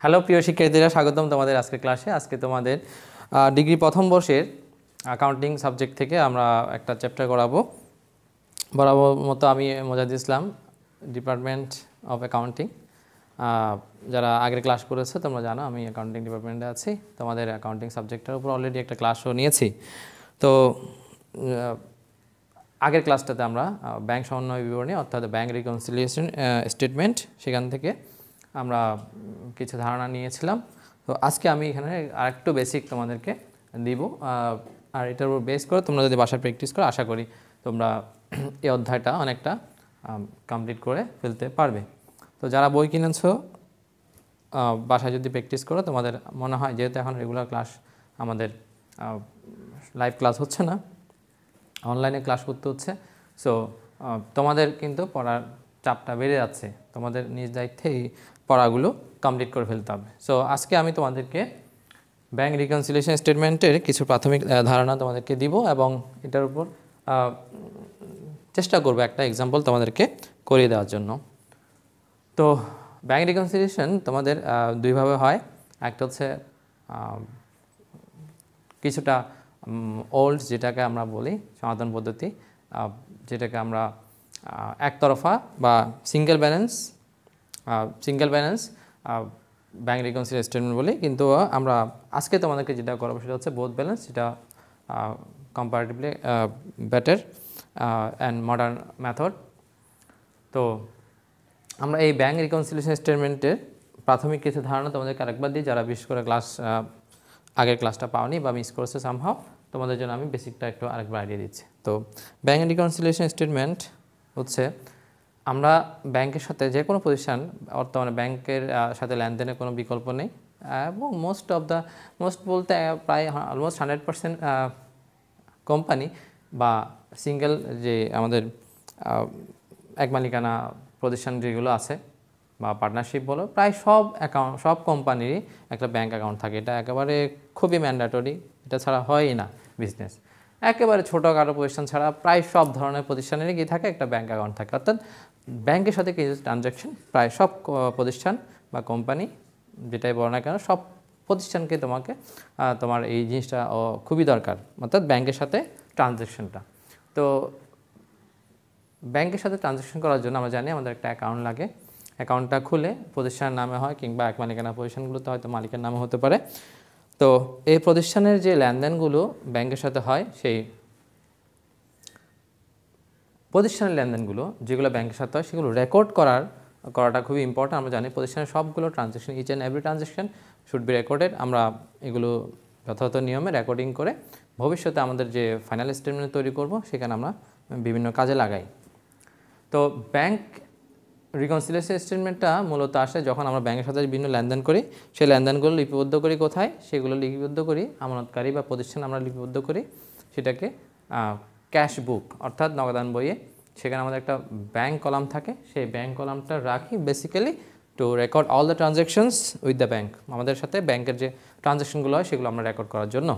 Hello প্রিয় শিক্ষার্থীরা, স্বাগতম তোমাদের আজকের ক্লাসে। আজকে তোমাদের ডিগ্রি প্রথম বর্ষের অ্যাকাউন্টিং সাবজেক্ট থেকে আমরা একটা চ্যাপ্টার করাবো। বরাবর মতো আমি মোজাহিদ ইসলাম, ডিপার্টমেন্ট অফ অ্যাকাউন্টিং। যারা আগের ক্লাস করেছে তোমরা জানো আমি অ্যাকাউন্টিং ডিপার্টমেন্টে আছি। তোমাদের অ্যাকাউন্টিং সাবজেক্টের উপর অলরেডি একটা ক্লাসও নিয়েছি। তো আগের ক্লাসটাতে আমরা ব্যাংক সমন্বয় বিবরণী অর্থাৎ ব্যাংক রিকনসিলিয়েশন স্টেটমেন্ট, সেখান থেকে আমরা কিছু ধারণা নিয়েছিলাম। তো আজকে আমি এখানে আরেকটু বেসিক তোমাদেরকে দিব, আর এটার উপর বেস করে তোমরা যদি বাসায় প্র্যাকটিস করো আশা করি তোমরা এই অধ্যায়টা অনেকটা কমপ্লিট করে ফেলতে পারবে। তো যারা বই কিনেছো বাসায় যদি প্র্যাকটিস করো, তোমাদের মনে হয় যেহেতু এখন রেগুলার ক্লাস আমাদের লাইভ ক্লাস হচ্ছে না, অনলাইনে ক্লাস করতে হচ্ছে, সো তোমাদের কিন্তু পড়ার চাপটা বেড়ে যাচ্ছে। তোমাদের নিজ দায়িত্বে এই পড়াগুলো কমপ্লিট করে ফেলতে হবে। সো আজকে আমি তোমাদেরকে ব্যাংক রিকনসিলিয়েশন স্টেটমেন্টের কিছু প্রাথমিক ধারণা তোমাদেরকে দিব এবং এটার উপর চেষ্টা করবো একটা এক্সাম্পল তোমাদেরকে করিয়ে দেওয়ার জন্য। তো ব্যাংক রিকনসিলিয়েশন তোমাদের দুইভাবে হয়। একটা হচ্ছে কিছুটা ওল্ড, যেটাকে আমরা বলি সনাতন পদ্ধতি, যেটাকে আমরা একতরফা বা single balance bank reconciliation statement বলি। কিন্তু আমরা আজকে তোমাদেরকে যেটা করবো সেটা হচ্ছে বোথ ব্যালেন্স, যেটা comparatively better and modern method. তো আমরা এই ব্যাংক রিকনসিলিয়েশন স্টেটমেন্টের প্রাথমিক কিছু ধারণা তোমাদেরকে আরেকবার দিই, যারা বিশেষ করে আগের ক্লাসটা পাওনি বা মিস করেছে সামহাও, তোমাদের জন্য আমি বেসিকটা একটু আরেকবার আইডিয়া দিচ্ছি। তো ব্যাংক রিকনসিলিয়েশন স্টেটমেন্ট হচ্ছে আমরা ব্যাংকের সাথে যে কোনো প্রতিষ্ঠান, বর্তমানে ব্যাংকের সাথে লেনদেনের কোনো বিকল্প নেই এবং মোস্ট বলতে প্রায় অলমোস্ট 100% কোম্পানি বা সিঙ্গেল যে আমাদের এক মালিকানা প্রতিষ্ঠান যেগুলো আছে বা পার্টনারশিপ বলো, প্রায় সব কোম্পানিরই একটা ব্যাংক অ্যাকাউন্ট থাকে। এটা একেবারে খুবই ম্যান্ডেটরি, এটা ছাড়া হয়ই না বিজনেস। একেবারে ছোটোখাটো প্রতিষ্ঠান ছাড়া প্রায় সব ধরনের প্রতিষ্ঠানেরই কি থাকে, একটা ব্যাংক অ্যাকাউন্ট থাকে। অর্থাৎ ব্যাংকের সাথে কিছু ট্রানজ্যাকশন প্রায় সব প্রতিষ্ঠান বা কোম্পানি যেটাই বলো না কেন, সব প্রতিষ্ঠানকে তোমার এই জিনিসটা খুবই দরকার, অর্থাৎ ব্যাংকের সাথে ট্রানজ্যাকশনটা। তো ব্যাংকের সাথে ট্রানজ্যাকশন করার জন্য আমরা জানি আমাদের একটা অ্যাকাউন্ট লাগে। অ্যাকাউন্টটা খুলে প্রতিষ্ঠানের নামে হয়, কিংবা এক মালিকানা প্রতিষ্ঠানগুলোতে হয়তো মালিকের নামে হতে পারে। তো এই প্রতিষ্ঠানের যে লেনদেনগুলো ব্যাংকের সাথে হয়, সেই প্রতিষ্ঠানের লেনদেনগুলো যেগুলো ব্যাংকের সাথে হয় সেগুলো রেকর্ড করাটা খুবই ইম্পর্টেন্ট। আমরা জানি প্রতিষ্ঠানের সবগুলো transaction, each and every transaction should be recorded. আমরা এগুলো যথাযথ নিয়মে রেকর্ডিং করে ভবিষ্যতে আমাদের যে ফাইনাল স্টেটমেন্ট তৈরি করব সেখানে আমরা বিভিন্ন কাজে লাগাই। তো ব্যাংক রিকনসিলিয়েশন স্টেটমেন্টটা মূলত আসে যখন আমরা ব্যাংকের সাথে বিভিন্ন লেনদেন করি, সেই লেনদেনগুলো লিপিবদ্ধ করি কোথায়, সেগুলো লিপিবদ্ধ করি আমানতকারী বা প্রতিষ্ঠান আমরা লিপিবদ্ধ করি সেটাকে ক্যাশ বুক অর্থাৎ নগদান বইয়ে। সেখানে আমাদের একটা ব্যাংক কলাম থাকে, সেই ব্যাংক কলামটা রাখি basically two record all the transactions with the bank. আমাদের সাথে ব্যাংকের যে ট্রানজ্যাকশনগুলো হয় সেগুলো আমরা রেকর্ড করার জন্য।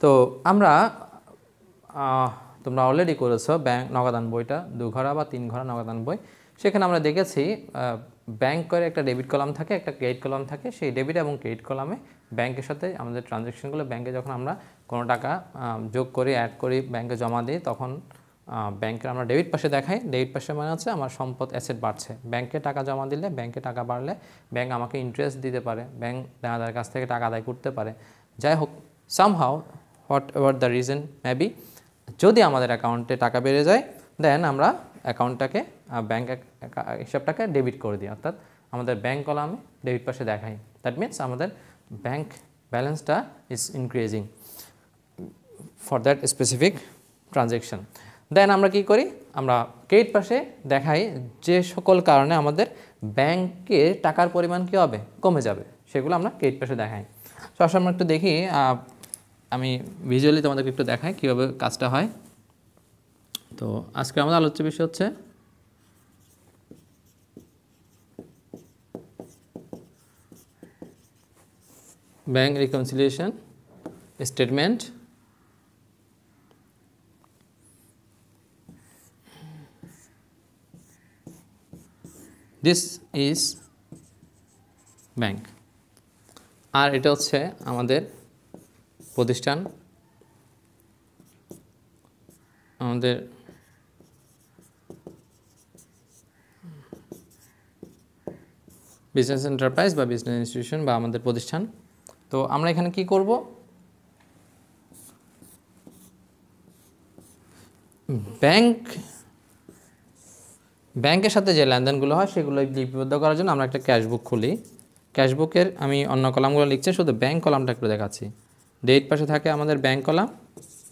তো আমরা তোমরা অলরেডি করেছো ব্যাংক নগদান বইটা, 2 ঘরা বা 3 ঘরা নগদান বই। সেখানে আমরা দেখেছি ব্যাংকের একটা ডেবিট কলাম থাকে, একটা ক্রেডিট কলাম থাকে। সেই ডেবিট এবং ক্রেডিট কলামে ব্যাংকের সাথে আমাদের ট্রানজ্যাকশনগুলো, ব্যাংকে যখন আমরা কোনো টাকা যোগ করি, অ্যাড করি, ব্যাংকে জমা দিই, তখন ব্যাংকের আমরা ডেবিট পাশে দেখাই। ডেবিট পাশে মানে হচ্ছে আমার সম্পদ, অ্যাসেট বাড়ছে। ব্যাংকে টাকা জমা দিলে, ব্যাংকে টাকা বাড়লে ব্যাংক আমাকে ইন্টারেস্ট দিতে পারে, ব্যাংক দেনাদারের কাছ থেকে টাকা আদায় করতে পারে। যাই হোক, somehow what ever the reason may be, যদি আমাদের অ্যাকাউন্টে টাকা বেড়ে যায়, দেন আমরা অ্যাকাউন্টটাকে ব্যাংক হিসাবটাকে ডেবিট করে দিই, অর্থাৎ আমাদের ব্যাংক কলামে ডেবিট পাশে দেখাই। দ্যাট মিনস আমাদের ব্যাংক ব্যালেন্সটা is increasing for that specific transaction. Then আমরা কি করি, আমরা ক্রেডিট পাশে দেখাই যে সকল কারণে আমাদের ব্যাংকে টাকার পরিমাণ কী হবে, কমে যাবে, সেগুলো আমরা ক্রেডিট পাশে দেখাই। তো আসলে আমরা একটু দেখি, আমি ভিজুয়ালি তোমাদেরকে একটু দেখাই কীভাবে কাজটা হয়। তো আজকে আমাদের আলোচ্য বিষয় হচ্ছে bank reconciliation statement. This is bank, আর এটা হচ্ছে আমাদের প্রতিষ্ঠান, আমাদের বিজনেস এন্টারপ্রাইজ বা বিজনেস ইনস্টিটিউশন বা আমাদের প্রতিষ্ঠান। তো আমরা এখানে কি করব, ব্যাংকের সাথে যে লেনদেনগুলো হয় সেগুলো লিপিবদ্ধ করার জন্য আমরা একটা ক্যাশবুক খুলি। ক্যাশবুকের আমি অন্য কলামগুলো লিখছি, শুধু ব্যাংক কলামটা একটু দেখাচ্ছি। ডেট পাশে থাকে আমাদের ব্যাংক কলাম,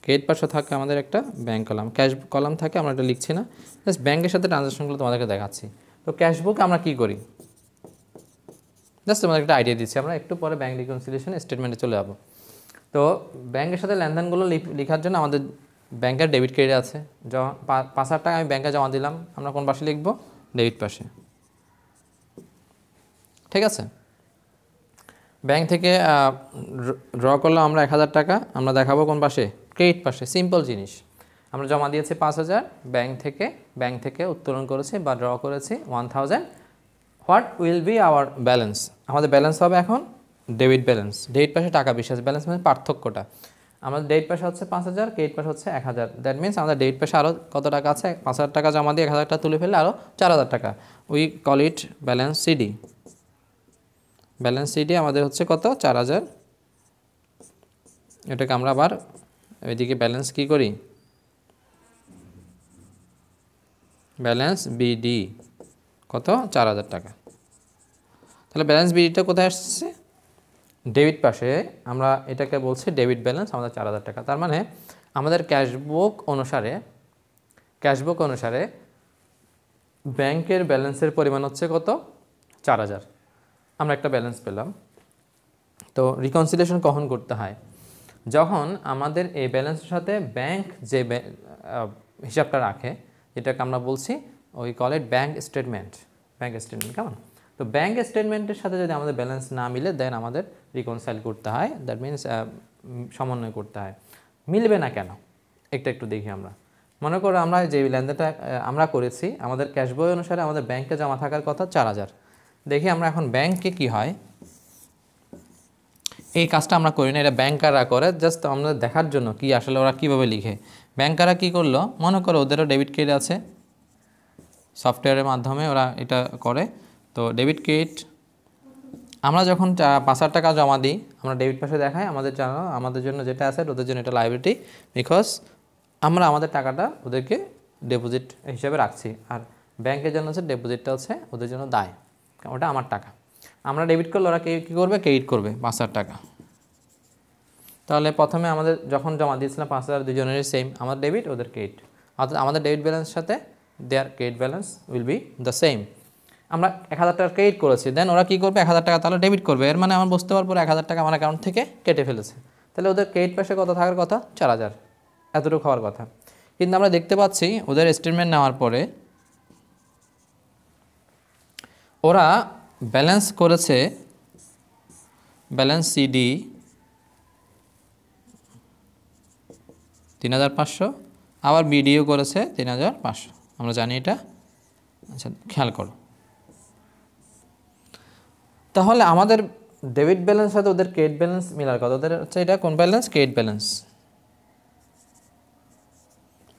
ক্রেডিট পাশে থাকে আমাদের একটা ব্যাংক কলাম, ক্যাশ কলাম থাকে, আমরা এটা লিখছি না, জাস্ট ব্যাংকের সাথে ট্রানজাকশনগুলো তোমাদেরকে দেখাচ্ছি। তো ক্যাশবুক আমরা কি করি, জাস্ট তোমাদের একটা আইডিয়া দিচ্ছি, আমরা একটু পরে ব্যাংক রিকনসিলিয়েশন স্টেটমেন্টে চলে যাবো। তো ব্যাংকের সাথে লেনদেনগুলো লেখার জন্য আমাদের ব্যাংকের ডেবিট ক্রেডিট আছে, 5,000 টাকা আমি ব্যাংকে জমা দিলাম, আমরা কোন পাশে লিখবো, ডেবিট পাশে, ঠিক আছে। ব্যাংক থেকে ড্র করলাম আমরা 1,000 টাকা, আমরা দেখাবো কোন পাশে, ক্রেডিট পাশে, সিম্পল জিনিস। আমরা জমা দিয়েছি 5,000, ব্যাংক থেকে উত্তোলন করেছি বা ড্র করেছি 1,000। What will be hour balance, আমাদের ব্যালেন্স হবে এখন ডেবিট ব্যালেন্স। ডেবিট পাশে টাকা 20,000 ব্যালেন্স, মানে পার্থক্যটা, আমাদের ডেবিট পাশে হচ্ছে 5,000, ক্রেডিট পাশে হচ্ছে 1,000। দ্যাট মিনস আমাদের ডেবিট পাশে আরও কত টাকা আছে, 5,000 টাকা জমা দিয়ে 1,000 টাকা তুলে ফেললে আরও 4,000 টাকা। We call it balance CD. Balance CD আমাদের হচ্ছে কত, 4,000। এটাকে আমরা আবার ওইদিকে ব্যালেন্স কি করি, ব্যালেন্স বিডি কত, 4,000 টাকা। তাহলে ব্যালেন্স বিডিটা কোথায় আসছে, ডেবিট পাশে, আমরা এটাকে বলছি ডেবিট ব্যালেন্স আমাদের 4,000 টাকা। তার মানে আমাদের ক্যাশবুক অনুসারে ব্যাংকের ব্যালেন্সের পরিমাণ হচ্ছে কত, 4,000। আমরা একটা ব্যালেন্স পেলাম। তো রিকনসিলিয়েশন কখন করতে হয়, যখন আমাদের এই ব্যালেন্সের সাথে ব্যাংক যে হিসাবটা রাখে, যেটাকে আমরা বলছি ওই কল ইট ব্যাংক স্টেটমেন্ট, কেমন। তো ব্যাংক স্টেটমেন্টের সাথে যদি আমাদের ব্যালেন্স না মিলে, দেন আমাদের রিকনসাইল করতে হয়, দ্যাট মিনস সমন্বয় করতে হয়। মিলবে না কেন, একটু দেখি আমরা। মনে করো আমরা যে লেনদেনটা আমরা করেছি, আমাদের ক্যাশ বই অনুসারে আমাদের ব্যাংকে জমা থাকার কথা 4,000। দেখি আমরা এখন ব্যাংকে কি হয়, এই কাজটা আমরা করি না, এটা ব্যাংকাররা করে, জাস্ট আমরা দেখার জন্য কি আসলে ওরা কীভাবে লিখে। ব্যাংকাররা কী করলো, মনে করো ওদেরও ডেবিট ক্রেডিট আছে, সফটওয়্যারের মাধ্যমে ওরা এটা করে। তো ডেবিট ক্রেডিট আমরা যখন 5,000 টাকা জমা দিই, আমরা ডেবিট পাশে দেখাই আমাদের জন্য যেটা আছে, ওদের জন্য এটা লাইবিলিটি, বিকজ আমরা আমাদের টাকাটা ওদেরকে ডিপোজিট হিসেবে রাখছি, আর ব্যাংকের জন্য হচ্ছে ডিপোজিটটা হচ্ছে ওদের জন্য দায়, ওটা আমার টাকা। আমরা ডেবিট করলে ওরা কী করবে, ক্রেডিট করবে 5,000 টাকা। তাহলে প্রথমে আমাদের যখন জমা দিয়েছিলাম 5,000, দুজনেরই সেম, আমাদের ডেবিট ওদের ক্রেডিট, অর্থাৎ আমাদের ডেবিট ব্যালেন্সের সাথে their credit balance will be the same. আমরা 1,000 টাকা ক্রেডিট করেছি, দেন ওরা কী করবে, 1,000 টাকা তাহলে ডেবিট করবে। এর মানে আমার বুঝতে পারবো 1,000 টাকা আমার অ্যাকাউন্ট থেকে কেটে ফেলেছে। তাহলে ওদের ক্রেডিট পাশে কত থাকার কথা, 4,000, এতটুকু হওয়ার কথা। কিন্তু আমরা দেখতে পাচ্ছি ওদের স্টেটমেন্ট নেওয়ার পরে ওরা ব্যালেন্স করেছে, ব্যালেন্স সিডি 3,500, আবার বিডিও করেছে 3,500, আমরা জানি এটা। আচ্ছা খেয়াল করো, তাহলে আমাদের ডেবিট ব্যালেন্স সাথে ওদের ক্রেডিট ব্যালেন্স মিলার কথা, ওদের হচ্ছে এটা কোন balance, credit balance,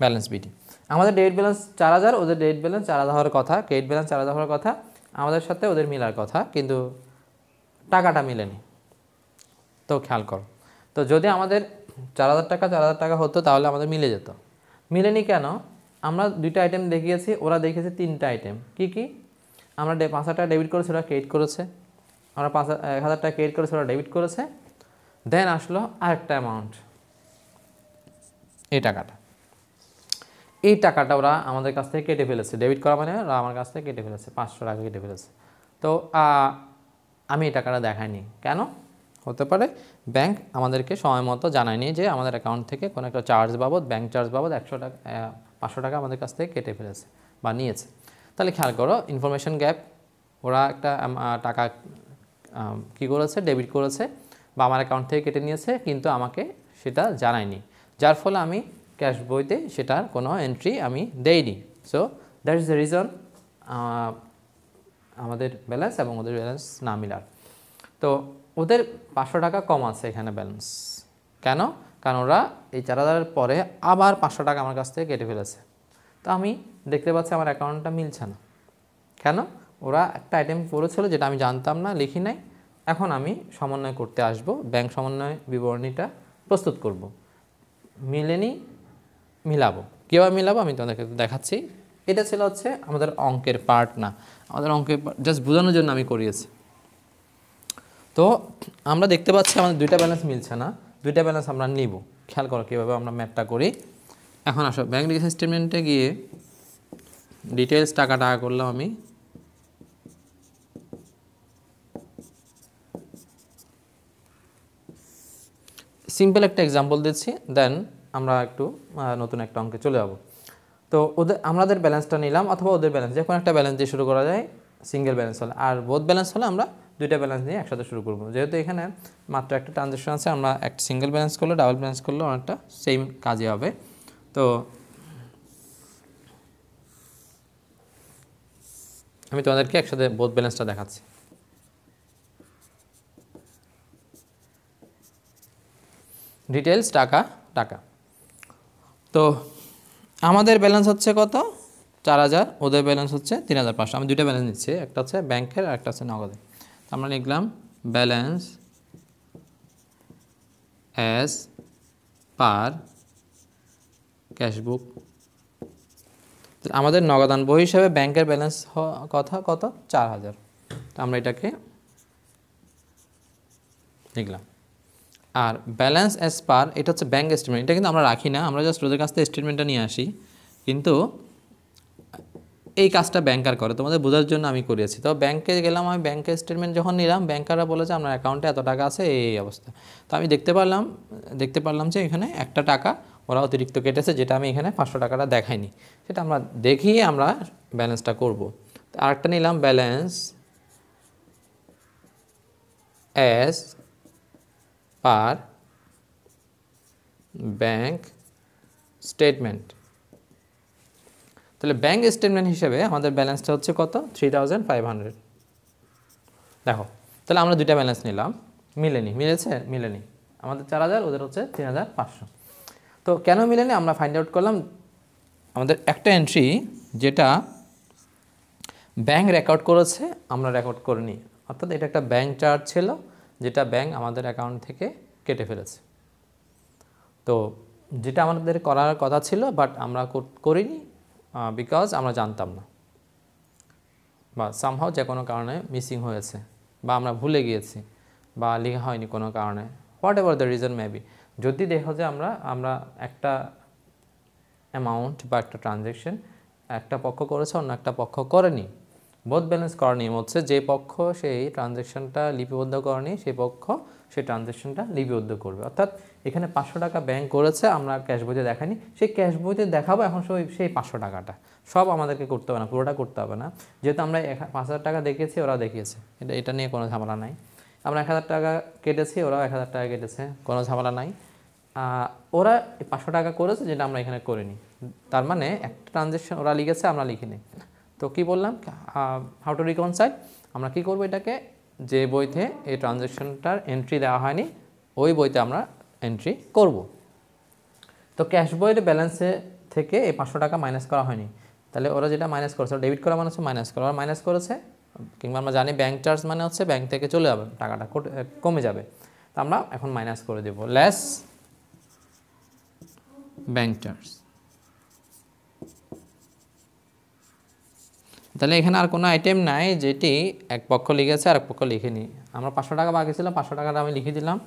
balance BD. আমাদের ডেবিট ব্যালেন্স 4,000, ওদের ডেবিট ব্যালেন্স 4,000 হওয়ার কথা, ক্রেডিট ব্যালেন্স 4,000 হওয়ার কথা, আমাদের সাথে ওদের মিলার কথা, কিন্তু টাকাটা মিলেনি। তো খেয়াল করো, তো যদি আমাদের 4,000 টাকা হতো তাহলে আমাদের মিলে যেত। মিলেনি কেন, আমরা দুইটা আইটেম দেখিয়েছি, ওরা দেখেছে 3টা আইটেম। কি কি, আমরা 5,000 টাকা ডেবিট করেছি, ওরা ক্রেডিট করেছে, আমরা 1,000 টাকা ক্রেডিট করেছি, ওরা ডেবিট করেছে। দেন আসলো আরেকটা অ্যামাউন্ট, এই টাকাটা ওরা আমাদের কাছ থেকে কেটে ফেলেছে, ডেবিট করা মানে ওরা আমার কাছ থেকে কেটে ফেলেছে, 500 টাকা কেটে ফেলেছে। তো আমি এই টাকাটা দেখাইনি কেন, হতে পারে ব্যাংক আমাদেরকে সময় মতো জানায়নি যে আমাদের অ্যাকাউন্ট থেকে কোনো একটা চার্জ বাবদ, ব্যাংক চার্জ বাবদ 100 টাকা 500 টাকা আমাদের কাছ থেকে কেটে ফেলেছে বা নিয়েছে। তাহলে খেয়াল করো ইনফরমেশন গ্যাপ, ওরা একটা টাকা কী করেছে, ডেবিট করেছে বা আমার অ্যাকাউন্ট থেকে কেটে নিয়েছে, কিন্তু আমাকে সেটা জানায়নি, যার ফলে আমি ক্যাশ বইতে সেটার কোনো এন্ট্রি আমি দেইনি। So that is the reason আমাদের ব্যালেন্স এবং ওদের ব্যালেন্স না মিলার। তো ওদের 500 টাকা কম আছে এখানে ব্যালেন্স। কেন? কারণ ওরা এই 4000-এর পরে আবার 500 টাকা আমার কাছ থেকে কেটে ফেলেছে। তো আমি দেখতে পাচ্ছি আমার অ্যাকাউন্টটা মিলছে না। কেন? ওরা একটা আইটেম করেছিল যেটা আমি জানতাম না, লিখি নাই। এখন আমি সমন্বয় করতে আসব, ব্যাংক সমন্বয় বিবরণীটা প্রস্তুত করব। মিলেনি, মিলাবো। কীভাবে মিলাবো আমি তোমাদেরকে দেখাচ্ছি। এটা ছিল হচ্ছে আমাদের অঙ্কের পার্ট না, আমাদের অঙ্কের জাস্ট বোঝানোর জন্য আমি করিয়েছি। তো আমরা দেখতে পাচ্ছি আমাদের দুইটা ব্যালেন্স মিলছে না, দুইটা ব্যালেন্স আমরা নিব। খেয়াল করো কীভাবে আমরা ম্যাথটা করি। এখন আসো ব্যাংক রিকন স্টেটমেন্টে গিয়ে ডিটেলস টাকা করলাম আমি। সিম্পল একটা এক্সাম্পল দিচ্ছি, দেন আমরা একটু নতুন একটা অঙ্কে চলে যাব। তো আমাদের ব্যালেন্সটা নিলাম, অথবা ওদের ব্যালেন্স, যে কোনো একটা ব্যালেন্স দিয়ে শুরু করা যায় সিঙ্গেল ব্যালেন্স হলে। আর বোথ ব্যালেন্স হলে আমরা দুইটা ব্যালেন্স নিয়ে একসাথে শুরু করব। যেহেতু এখানে মাত্র একটা ট্রানজ্যাকশন আছে, আমরা একটা সিঙ্গেল ব্যালেন্স করলে ডাবল ব্যালেন্স করলে অনেকটা সেম কাজে হবে। তো আমি তোমাদেরকে একসাথে বোথ ব্যালেন্সটা দেখাচ্ছি। ডিটেলস টাকা। তো আমাদের ব্যালেন্স হচ্ছে কত? 4000, ওদের ব্যালেন্স হচ্ছে 3500। আমি দুইটা ব্যালেন্স নিচ্ছি, একটা হচ্ছে ব্যাংকের আর একটা হচ্ছে নগদের। আমরা লিখলাম ব্যালেন্স অ্যাজ পার ক্যাশবুক। আমাদের নগদান বই হিসাবে ব্যাংকের ব্যালেন্স কত? 4000। তো আমরা এটাকে লিখলাম। আর ব্যালেন্স অ্যাজ পার, এটা হচ্ছে ব্যাংক স্টেটমেন্ট। এটা কিন্তু আমরা রাখি না, আমরা জাস্ট ওদের কাছ থেকে স্টেটমেন্টটা নিয়ে আসি। কিন্তু এই কাজটা ব্যাংকার করে, তোমাদের বোঝার জন্য আমি করিয়েছি। তো ব্যাংকে গেলাম, আমি ব্যাংকের স্টেটমেন্ট যখন নিলাম, ব্যাংকাররা বলেছে আপনার অ্যাকাউন্টে এত টাকা আছে, এই অবস্থা। তো আমি দেখতে পারলাম যে এখানে একটা টাকা ওরা অতিরিক্ত কেটেছে, যেটা আমি এখানে 500 টাকাটা দেখাইনি, সেটা আমরা দেখিয়ে আমরা ব্যালেন্সটা করব। তো আরেকটা নিলাম balance as per bank statement. তাহলে ব্যাংক স্টেটমেন্ট হিসেবে আমাদের ব্যালেন্সটা হচ্ছে কত? 3500। দেখো, তাহলে আমরা দুইটা ব্যালেন্স নিলাম, মিলেনি। আমাদের 4000, ওদের হচ্ছে 3500। তো কেন মিলেনি আমরা ফাইন্ড আউট করলাম। আমাদের একটা এন্ট্রি যেটা ব্যাংক রেকর্ড করেছে, আমরা রেকর্ড করিনি। অর্থাৎ এটা একটা ব্যাংক চার্জ ছিল, যেটা ব্যাংক আমাদের অ্যাকাউন্ট থেকে কেটে ফেলেছে। তো যেটা আমাদের করার কথা ছিল, বাট আমরা করিনি, বিকজ আমরা জানতাম না, বা সামহাও যে কোনো কারণে মিসিং হয়েছে, বা আমরা ভুলে গিয়েছি, বা লেখা হয়নি কোনো কারণে, what ever the reason may be. যদি দেখো যে আমরা একটা অ্যামাউন্ট বা একটা ট্রানজ্যাকশন একটা পক্ষ করেছে, অন্য একটা পক্ষ করেনি, বোথ ব্যালেন্স করার নিয়ম হচ্ছে যে পক্ষ সেই ট্রানজ্যাকশনটা লিপিবদ্ধ করেনি, সেই পক্ষ সেই ট্রানজ্যাকশনটা লিপিবদ্ধ করবে। অর্থাৎ এখানে 500 টাকা ব্যাংক করেছে, আমরা ক্যাশ বইতে দেখাইনি, সেই ক্যাশ বইতে দেখাবো এখন সেই 500 টাকাটা। সব আমাদেরকে করতে হবে না, পুরোটা করতে হবে না। যেহেতু আমরা 5000 টাকা দেখিয়েছি, ওরা দেখিয়েছে, এটা নিয়ে কোনো ঝামেলা নাই। আমরা 1000 টাকা কেটেছি, ওরাও 1000 টাকা কেটেছে, কোনো ঝামেলা নাই। ওরা 500 টাকা করেছে, যেটা আমরা এখানে করিনি। তার মানে একটা ট্রানজ্যাকশন ওরা লিখেছে, আমরা লিখিনি। তো কি বললাম, হাউ টু রিকনসাইল। আমরা কি করব, এটাকে যে বইতে এই ট্রানজ্যাকশনটার এন্ট্রি দেওয়া হয়নি, ওই বইতে আমরা এন্ট্রি করব। তো ক্যাশ বইয়ের ব্যালেন্সে থেকে এই 500 টাকা মাইনাস করা হয়নি। তাহলে ওরা যেটা মাইনাস করেছে, ডেবিট করা মানে হচ্ছে মাইনাস করা, ওরা মাইনাস করেছে। কিংবা আমরা জানি ব্যাংক চার্জ মানে হচ্ছে ব্যাংক থেকে চলে যাবে, টাকাটা কমে যাবে। তো আমরা এখন মাইনাস করে দেব, লেস ব্যাংক চার্জ। তাহলে এখানে আর কোনো আইটেম নাই যেটি এক পক্ষ লিখেছে আর এক পক্ষ লিখেনি। আমরা 500 টাকা বাকি ছিল, 500 টাকাটা আমি লিখে দিলাম,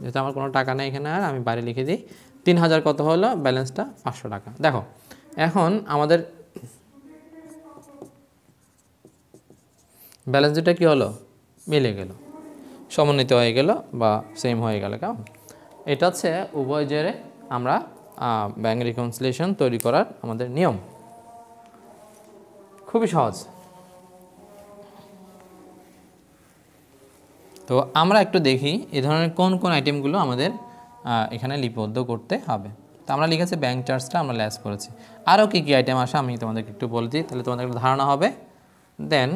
যেহেতু আমার কোনো টাকা নেই এখানে, আর আমি বাইরে লিখে দিই। 3000 কত হলো, ব্যালেন্সটা 500 টাকা। দেখো এখন আমাদের ব্যালেন্স দুটা কী হলো, মিলে গেল, সমন্বিত হয়ে গেল, বা সেম হয়ে গেল। কেমন? এটা হচ্ছে উভয় জেরে আমরা ব্যাংক রিকনসিলিয়েশন তৈরি করার আমাদের নিয়ম। খুবই সহজ। তো আমরা একটু দেখি এই ধরনের কোন কোন আইটেমগুলো আমাদের এখানে লিপিবদ্ধ করতে হবে। তো আমরা লিখেছি ব্যাংক চার্জটা আমরা লেস করেছি। আরও কী কী আইটেম আসে আমি তোমাদেরকে একটু বলে দিই, তাহলে তোমাদের একটা ধারণা হবে। দেন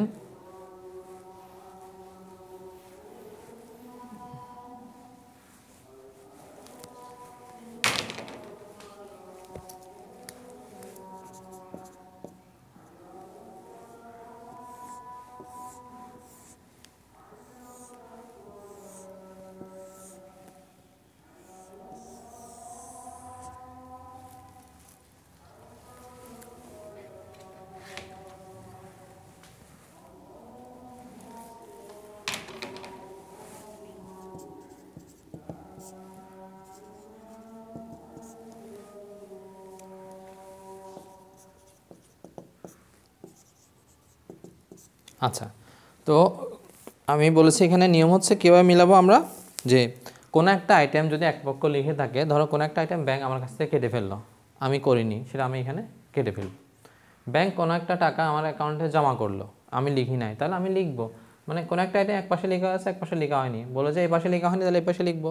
আচ্ছা, তো আমি বলেছি এখানে নিয়ম হচ্ছে কীভাবে মিলাবো আমরা, যে কোনো একটা আইটেম যদি এক পক্ষ লিখে থাকে, ধরো কোনো একটা আইটেম ব্যাংক আমার কাছ থেকে কেটে ফেললো, আমি করিনি, সেটা আমি এখানে কেটে ফেলব। ব্যাংক কোনো একটা টাকা আমার অ্যাকাউন্টে জমা করলো, আমি লিখি নাই, তাহলে আমি লিখবো। মানে কোনো একটা আইটেম এক পাশে লেখা আছে, এক পাশে লেখা হয়নি, বলে যে এই পাশে লেখা হয়নি, তাহলে এই পাশে লিখবো,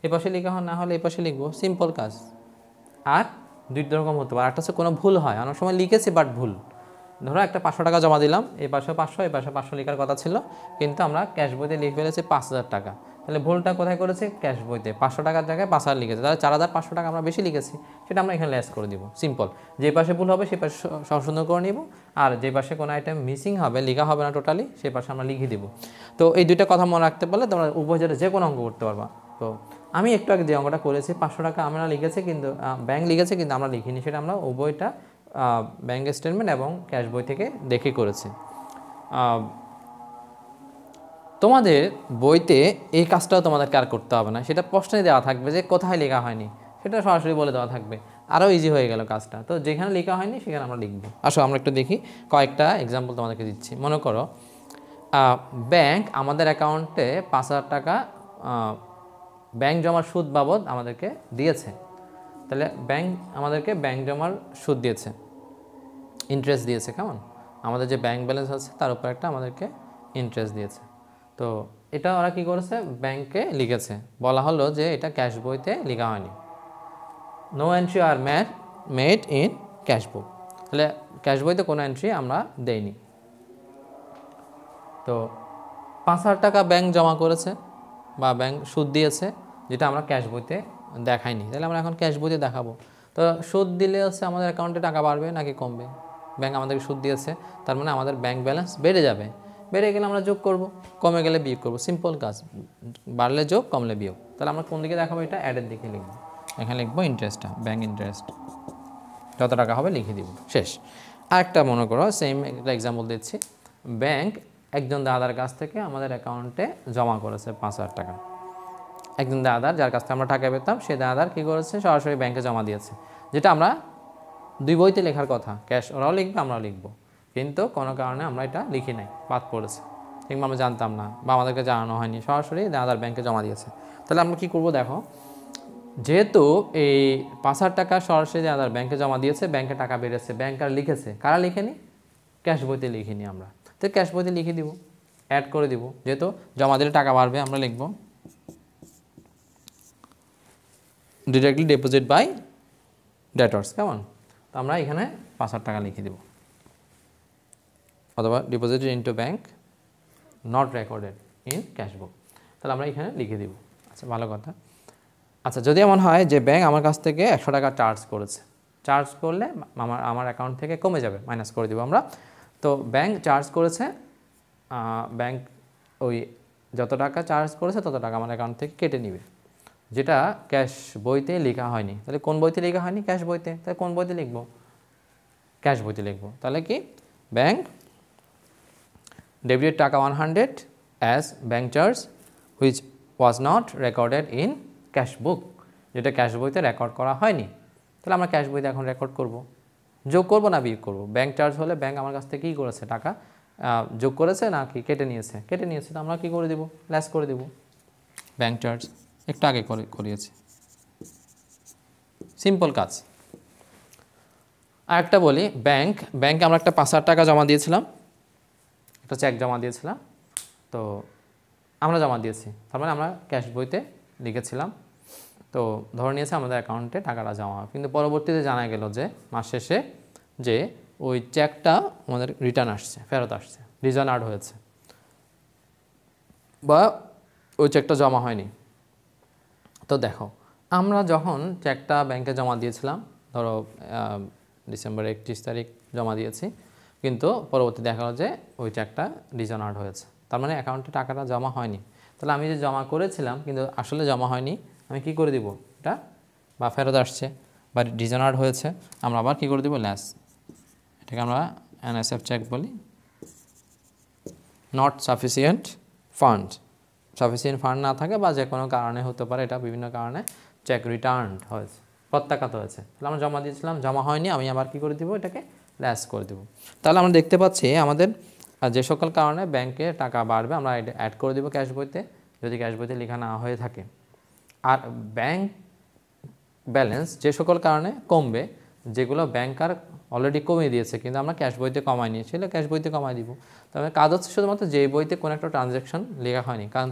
এই পাশে লেখা না হলে এই পাশে লিখবো, সিম্পল কাজ। আর দুই রকম হতে পারে, একটা হচ্ছে কোনো ভুল হয়, অনেক সময় লিখেছি বাট ভুল। ধরো একটা 500 টাকা জমা দিলাম, এই পাশে 500, এই পাশে 500 লেখার কথা ছিল, কিন্তু আমরা ক্যাশ বইতে লিখে ফেলেছি 5000 টাকা। তাহলে ভুলটা কোথায় করেছি? ক্যাশ বইতে 500 টাকার জায়গায় 5000 লিখেছে, তাহলে 4500 টাকা আমরা বেশি লিখেছি, সেটা আমরা এখানে লেস করে দিব। সিম্পল, যে পাশে ভুল হবে সেই পাশে সংশোধন করে নিব, আর যে পাশে কোনো আইটেম মিসিং হবে, লেখা হবে না টোটালি, সেই পাশে আমরা লিখে দিব। তো এই দুইটা কথা মনে রাখতে পারলে তোমরা উভয় যে কোনো অঙ্ক করতে পারবা। তো আমি একটু আগে যে অঙ্কটা করেছি, 500 টাকা আমরা লিখেছি কিন্তু ব্যাংক লিখেছে কিন্তু আমরা লিখিনি, সেটা আমরা উভয়টা ব্যাংক স্টেটমেন্ট এবং ক্যাশ বই থেকে দেখে করেছি। তোমাদের বইতে এই কাজটাও তোমাদেরকে আর করতে হবে না, সেটা প্রশ্নে দেওয়া থাকবে যে কোথায় লেখা হয়নি, সেটা সরাসরি বলে দেওয়া থাকবে, আরও ইজি হয়ে গেল কাজটা। তো যেখানে লেখা হয়নি সেখানে আমরা লিখব। আসো আমরা একটু দেখি, কয়েকটা এক্সাম্পল তোমাদেরকে দিচ্ছি। মনে করো ব্যাংক আমাদের অ্যাকাউন্টে 5000 টাকা ব্যাংক জমার সুদ বাবদ আমাদেরকে দিয়েছে। তাহলে ব্যাংক আমাদেরকে ব্যাংক জমার সুদ দিয়েছে, ইন্টারেস্ট দিয়েছে। কেমন? আমাদের যে ব্যাংক ব্যালেন্স আছে তার উপর একটা আমাদেরকে ইন্টারেস্ট দিয়েছে। তো এটা ওরা কী করেছে? ব্যাংকে লিখেছে, বলা হলো যে এটা ক্যাশ বইতে লেখা হয়নি। No entry are made in cash book. তাহলে ক্যাশ বইতে কোনো এন্ট্রি আমরা দেইনি। তো 5000 টাকা ব্যাংক জমা করেছে বা ব্যাংক সুদ দিয়েছে, যেটা আমরা ক্যাশ বইতে দেখাইনি, তাহলে আমরা এখন ক্যাশ বইতে দেখাবো। তো সুদ দিলে হচ্ছে আমাদের অ্যাকাউন্টে টাকা বাড়বে নাকি কমবে? ব্যাংক আমাদেরকে সুদ দিয়েছে, তার মানে আমাদের ব্যাংক ব্যালেন্স বেড়ে যাবে। বেড়ে গেলে আমরা যোগ করব, কমে গেলে বিয়োগ করব। সিম্পল কাজ, বাড়লে যোগ, কমলে বিয়োগ। তাহলে আমরা কোন দিকে দেখাবো? এটা অ্যাডের দিকে লিখবো। এখানে লিখবো ইন্টারেস্টটা, ব্যাংক ইন্টারেস্ট যত টাকা হবে লিখে দিব, শেষ। আরেকটা মনে করো, সেম একটা এক্সাম্পল দিচ্ছি। ব্যাংক একজন দাদার কাছ থেকে আমাদের অ্যাকাউন্টে জমা করেছে 5000 টাকা। একজন দাদার, যার কাছ থেকে আমরা টাকা পেতাম, সেই দাদার কী করেছে? সরাসরি ব্যাংকে জমা দিয়েছে, যেটা আমরা দুই বইতে লেখার কথা। ক্যাশ ওরাও লিখবে, আমরাও লিখবো, কিন্তু কোনো কারণে আমরা এটা লিখি নাই, বাদ পড়েছে, কিংবা আমরা জানতাম না বা আমাদেরকে জানানো হয়নি, সরাসরি দাদার ব্যাংকে জমা দিয়েছে। তাহলে আমরা কী করবো? দেখো, যেহেতু এই 5000 টাকা সরাসরি দাদার ব্যাংকে জমা দিয়েছে, ব্যাংকে টাকা বেড়েছে, ব্যাংক আর লিখেছে, কারা লিখেনি? ক্যাশ বইতে লিখিনি আমরা। তো ক্যাশ বইতে লিখে দিব, অ্যাড করে দিব, যেহেতু জমা দিলে টাকা বাড়বে, আমরা লিখব ডিরেক্টলি ডিপোজিট বাই ডেটর্স। কেমন? তো আমরা এখানে 5000 টাকা লিখে দেব, অথবা deposited into bank not recorded in cash book. তাহলে আমরা এখানে লিখে দিব। আচ্ছা, ভালো কথা। আচ্ছা, যদি এমন হয় যে ব্যাংক আমার কাছ থেকে 100 টাকা চার্জ করেছে, চার্জ করলে আমার অ্যাকাউন্ট থেকে কমে যাবে, মাইনাস করে দিব আমরা। তো ব্যাংক চার্জ করেছে, ব্যাংক ওই যত টাকা চার্জ করেছে তত টাকা আমার অ্যাকাউন্ট থেকে কেটে নিবে, যেটা ক্যাশ বইতে লেখা হয়নি। তাহলে কোন বইতে লেখা হয়নি? ক্যাশ বইতে। তাহলে কোন বইতে লিখব? ক্যাশ বইতে লিখব। তাহলে কি? ব্যাংক ডেবিটেড টাকা 100 as bank charge which was not recorded in cash বুক, যেটা ক্যাশ বইতে রেকর্ড করা হয়নি। তাহলে আমরা ক্যাশ বইতে এখন রেকর্ড করব। যোগ করব না বিয়োগ করব? ব্যাংক চার্জ হলে ব্যাংক আমার কাছ থেকে কী করেছে? টাকা যোগ করেছে নাকি কেটে নিয়েছে? কেটে নিয়েছে, তো আমরা কী করে দেব? লেস করে দেব। ব্যাংক চার্জ একটু আগে করিয়েছি, সিম্পল কাজ। আরেকটা বলি, ব্যাংকে আমরা একটা 5000 টাকা জমা দিয়েছিলাম, একটা চেক জমা দিয়েছিলাম। তো আমরা জমা দিয়েছি, তার মানে আমরা ক্যাশ বইতে লিখেছিলাম। তো ধরে নিয়েছে আমাদের অ্যাকাউন্টে টাকাটা জমা হবে, কিন্তু পরবর্তীতে জানা গেল যে মাস শেষে যে ওই চেকটা আমাদের রিটার্ন আসছে, ফেরত আসছে, ডিসঅনার্ড হয়েছে, বা ওই চেকটা জমা হয়নি। তো দেখো, আমরা যখন চেকটা ব্যাংকে জমা দিয়েছিলাম, ধরো ডিসেম্বর 31 তারিখ জমা দিয়েছি, কিন্তু পরবর্তী দেখা গেল যে ওই চেকটা ডিসঅনার্ড হয়েছে, তার মানে অ্যাকাউন্টে টাকাটা জমা হয়নি। তাহলে আমি যে জমা করেছিলাম কিন্তু আসলে জমা হয়নি, আমি কি করে দিব? এটা বা ফেরত আসছে বা ডিসঅনার্ড হয়েছে, আমরা আবার কি করে দিব? লেস। এটাকে আমরা NSF চেক বলি, not sufficient fund. Sufficient fund না থাকে বা যে কোনো কারণে হতে পারে, এটা বিভিন্ন কারণে চেক রিটার্ন হয়েছে, প্রত্যাখ্যাত হয়েছে। তাহলে আমরা জমা দিয়েছিলাম, জমা হয়নি, আমি আবার কি করে দিব? এটাকে লেস করে দেব। তাহলে আমরা দেখতে পাচ্ছি আমাদের আর যে সকল কারণে ব্যাংকে টাকা বাড়বে আমরা এটা অ্যাড করে দেবো ক্যাশ বইতে, যদি ক্যাশ বইতে লেখা না হয়ে থাকে। আর ব্যাংক ব্যালেন্স যে সকল কারণে কমবে, যেগুলো ব্যাংকার অলরেডি কমিয়ে দিয়েছে কিন্তু আমরা ক্যাশ বইতে কমাই নিয়েছি, সেটা ক্যাশ বইতে কমাই দিব। তবে কাজ হচ্ছে শুধুমাত্র যে বইতে কোনো একটা ট্রানজ্যাকশন লেখা হয়নি, কারণ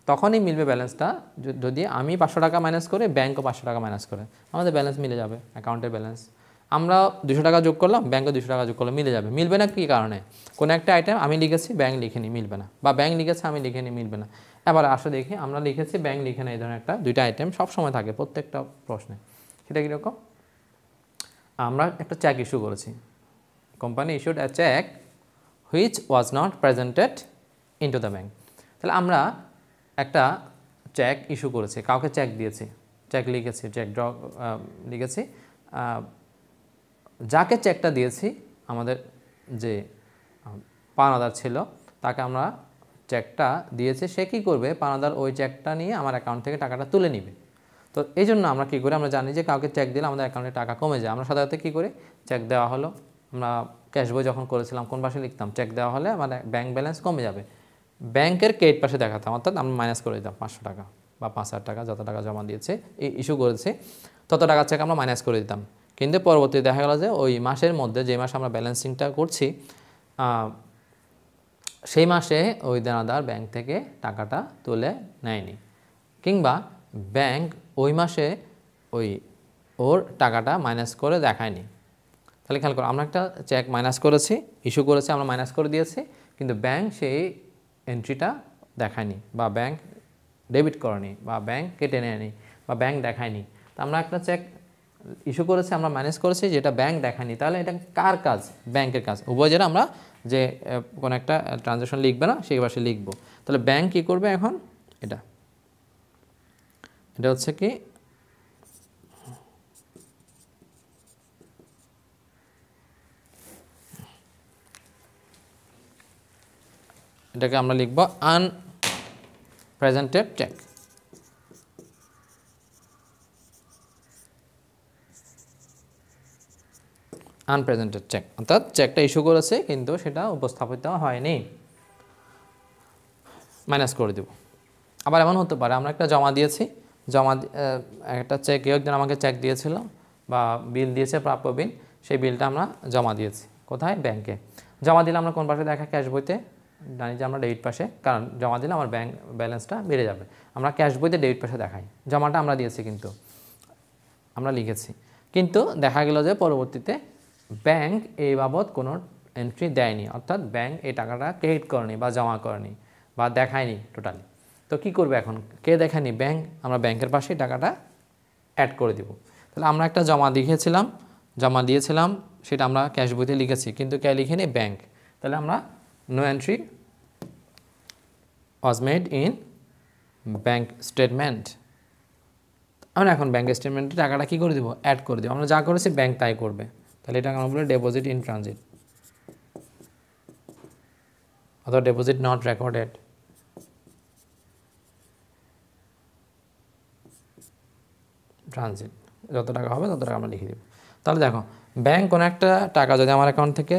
তখনই মিলবে ব্যালেন্সটা যদি আমি 500 টাকা মাইনাস করে ব্যাংকও 500 টাকা মাইনাস করে, আমাদের ব্যালেন্স মিলে যাবে, অ্যাকাউন্টের ব্যালেন্স। আমরা 200 টাকা যোগ করলাম, ব্যাংকে 200 টাকা যোগ করলে মিলে যাবে। মিলবে না কী কারণে? কোনো একটা আইটেম আমি লিখেছি, ব্যাংক লিখিনি, মিলবে না, বা ব্যাংক লিখেছে আমি লিখিনি, মিলবে না। এবার আসো দেখি, আমরা লিখেছি ব্যাংক লিখে না, এই ধরনের দুইটা আইটেম সবসময় থাকে প্রত্যেকটা প্রশ্নে। সেটা কীরকম? আমরা একটা চেক ইস্যু করেছি, company issued a cheque which was not presented into the bank. তাহলে আমরা একটা চেক ইস্যু করেছি, কাউকে চেক দিয়েছি, চেক লিখেছি, চেক ড্র লিখেছি, যাকে চেকটা দিয়েছি আমাদের যে পাওনাদার ছিল তাকে আমরা চেকটা দিয়েছি, সে কী করবে, পাওনাদার ওই চেকটা নিয়ে আমার অ্যাকাউন্ট থেকে টাকাটা তুলে নিবে। তো এই জন্য আমরা কী করি, আমরা জানি যে কাউকে চেক দিলে আমাদের অ্যাকাউন্টে টাকা কমে যায়, আমরা সাধারণত কী করি, চেক দেওয়া হলো, আমরা ক্যাশ বই যখন করেছিলাম কোন পাশে লিখতাম, চেক দেওয়া হলে আমাদের ব্যাংক ব্যালেন্স কমে যাবে, ব্যাংকের ক্রেডিট পাশে দেখাতাম, অর্থাৎ আমরা মাইনাস করে দিতাম 500 টাকা বা 5,000 টাকা, যত টাকা জমা দিয়েছে এই ইস্যু করেছে তত টাকার চেক আমরা মাইনাস করে দিতাম। কিন্তু পরবর্তীতে দেখা গেল যে ওই মাসের মধ্যে, যে মাসে আমরা ব্যালেন্সিংটা করছি, সেই মাসে ওই দেনাদার ব্যাংক থেকে টাকাটা তুলে নেয়নি, কিংবা ব্যাংক ওই মাসে ওর টাকাটা মাইনাস করে দেখায়নি। তাহলে খেয়াল করো, আমরা একটা চেক মাইনাস করেছি, ইস্যু করেছি, আমরা মাইনাস করে দিয়েছি, কিন্তু ব্যাংক সেই এন্ট্রিটা দেখায়নি, বা ব্যাংক ডেবিট করেনি, বা ব্যাংক কেটে নেয়নি, বা ব্যাংক দেখায়নি। তো আমরা একটা চেক ইস্যু করেছি, আমরা মাইনাস করেছি, যেটা ব্যাংক দেখায়নি, তাহলে এটা কার কাজ? ব্যাংকের কাজ। উভয় যেটা আমরা যে কোনো একটা ট্রানজ্যাকশন লিখবে না সেই পাশে লিখবো। তাহলে ব্যাংক কী করবে এখন, এটা হচ্ছে কি, এটাকে আমরা লিখব আনপ্রেজেন্টেড চেক। আনপ্রেজেন্টেড চেক অর্থাৎ চেকটা ইস্যু করেছে কিন্তু সেটা উপস্থাপিত হয়নি, মাইনাস করে দেব। আবার এমন হতে পারে আমরা একটা জমা দিয়েছি, একটা চেক, একজন আমাকে চেক দিয়েছিল বা বিল দিয়েছে, প্রাপ্য বিল, সেই বিলটা আমরা জমা দিয়েছি কোথায়? ব্যাংকে। জমা দিলে আমরা কোন পাশে দেখাই? ক্যাশ বইতে। জানি যে আমরা ডেবিট পাশে, কারণ জমা দিলে আমার ব্যাংক ব্যালেন্সটা বেড়ে যাবে, আমরা ক্যাশ বইতে ডেবিট পাশে দেখাই। জমাটা আমরা দিয়েছি, কিন্তু আমরা লিখেছি, কিন্তু দেখা গেল যে পরবর্তীতে ব্যাংক এই বাবদ কোনো এন্ট্রি দেয়নি, অর্থাৎ ব্যাংক এই টাকাটা ক্রেডিট করেনি বা জমা করেনি বা দেখায়নি টোটালি। তো কি করবে এখন? কে দেখায়নি? ব্যাংক। আমরা ব্যাংকের পাশে টাকাটা অ্যাড করে দিব। তাহলে আমরা একটা জমা দিয়েছিলাম, সেটা আমরা ক্যাশ বইতে লিখেছি, কিন্তু কে লিখেনি? ব্যাংক। তাহলে আমরা no entry was made in bank statement. আমরা এখন ব্যাংক স্টেটমেন্টে টাকাটা কী করে দেবো? অ্যাড করে দেবো। আমরা যা করেছি ব্যাংক তাই করবে। তাহলে এটাকে আমরা বলি ডেপোজিট ইন ট্রানজিট অথবা ডেপোজিট নট রেকর্ডেড। ট্রানজিট যত টাকা হবে তত টাকা আমরা লিখে দেবো। তাহলে দেখো, ব্যাংক কোনো একটা টাকা যদি আমার অ্যাকাউন্ট থেকে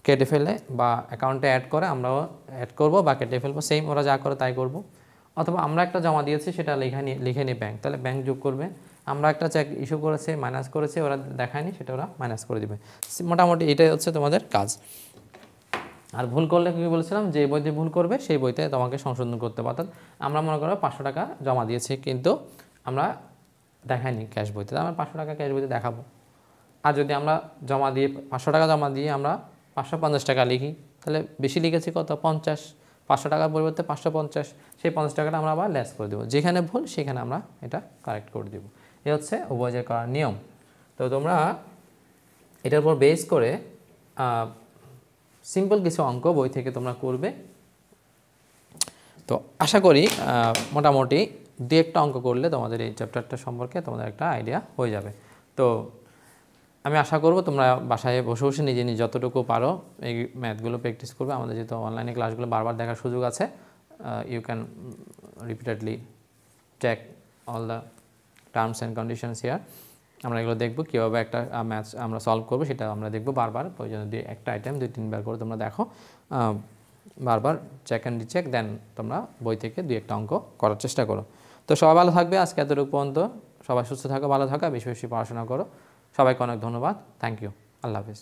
কেটে ফেলে বা অ্যাকাউন্টে অ্যাড করে, আমরাও অ্যাড করবো বা কেটে ফেলবো, সেম ওরা যা করে তাই করব। অথবা আমরা একটা জমা দিয়েছি, সেটা লিখে নিই ব্যাংক, তাহলে ব্যাংক যোগ করবে। আমরা একটা চেক ইস্যু করেছে, মাইনাস করেছে, ওরা দেখায়নি, সেটা ওরা মাইনাস করে দিবে। মোটামুটি এটাই হচ্ছে তোমাদের কাজ। আর ভুল করলে কী বলেছিলাম, যে বইতে ভুল করবে সেই বইতে তোমাকে সংশোধন করতে হবে। অর্থাৎ আমরা মনে করো 500 টাকা জমা দিয়েছি, কিন্তু আমরা দেখাইনি ক্যাশ বইতে, আমরা 500 টাকা ক্যাশ বইতে দেখাবো। আর যদি আমরা 500 টাকা জমা দিয়ে আমরা 550 টাকা লিখি, তাহলে বেশি লিখেছি কত? 50। 500 টাকার পরিবর্তে 550, সেই 50 টাকাটা আমরা আবার লেস করে দেবো। যেখানে ভুল সেখানে আমরা এটা কারেক্ট করে দেবো। এ হচ্ছে উভয় করার নিয়ম। তো তোমরা এটার উপর বেস করে সিম্পল কিছু অঙ্ক বই থেকে তোমরা করবে। তো আশা করি মোটামুটি দু একটা অঙ্ক করলে তোমাদের এই চ্যাপ্টারটা সম্পর্কে তোমাদের একটা আইডিয়া হয়ে যাবে। তো আমি আশা করব তোমরা বাসায় বসে বসে নিজে যতটুকু পারো এই ম্যাথগুলো প্র্যাকটিস করবে। আমাদের যেহেতু অনলাইনে ক্লাসগুলো বারবার দেখার সুযোগ আছে, you can repeatedly check all the terms and conditions here. আমরা এগুলো দেখবো কীভাবে একটা ম্যাথ আমরা সলভ করবো, সেটা আমরা দেখবো বারবার। প্রয়োজনে একটা আইটেম 2-3 বার করে তোমরা দেখো, বারবার চেক অ্যান্ড রিচেক, দেন তোমরা বই থেকে 2-1টা অঙ্ক করার চেষ্টা করো। তো সবাই ভালো থাকবে, আজকে এতটুকু পর্যন্ত। সবাই সুস্থ থাকো, ভালো থাকো, বেশি বেশি পড়াশোনা করো। সবাইকে অনেক ধন্যবাদ, থ্যাংক ইউ, আল্লাহ হাফিজ।